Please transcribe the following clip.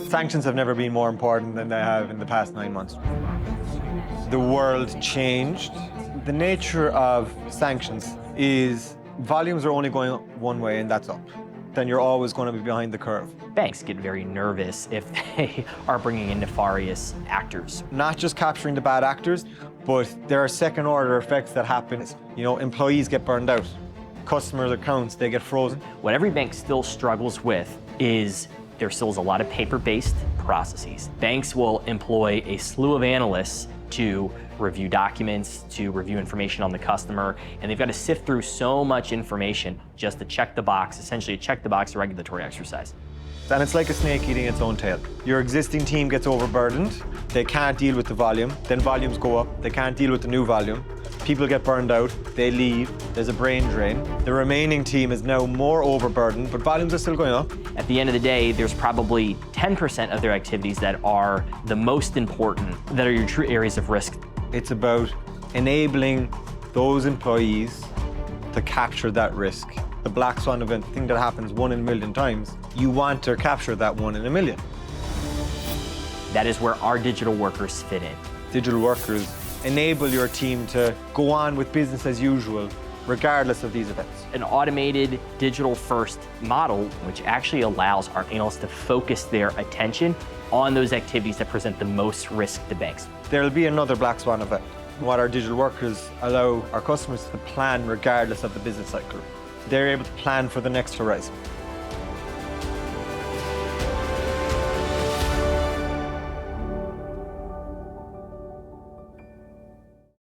Sanctions have never been more important than they have in the past 9 months. The world changed. The nature of sanctions is volumes are only going one way, and that's up. Then you're always going to be behind the curve. Banks get very nervous if they are bringing in nefarious actors. Not just capturing the bad actors, but there are second-order effects that happen. You know, employees get burned out. Customers' accounts, they get frozen. What every bank still struggles with is there still is a lot of paper-based processes. Banks will employ a slew of analysts to review documents, to review information on the customer, and they've got to sift through so much information just to check the box, essentially a check the box regulatory exercise. And it's like a snake eating its own tail. Your existing team gets overburdened, they can't deal with the volume, then volumes go up, they can't deal with the new volume, people get burned out, they leave, there's a brain drain. The remaining team is now more overburdened, but volumes are still going up. At the end of the day, there's probably 10% of their activities that are the most important, that are your true areas of risk. It's about enabling those employees to capture that risk. The black swan event, thing that happens 1 in a million times, you want to capture that 1 in a million. That is where our digital workers fit in. Digital workers enable your team to go on with business as usual, regardless of these events. An automated digital-first model, which actually allows our analysts to focus their attention on those activities that present the most risk to banks. There'll be another black swan event. What our digital workers allow our customers to plan regardless of the business cycle. They're able to plan for the next horizon.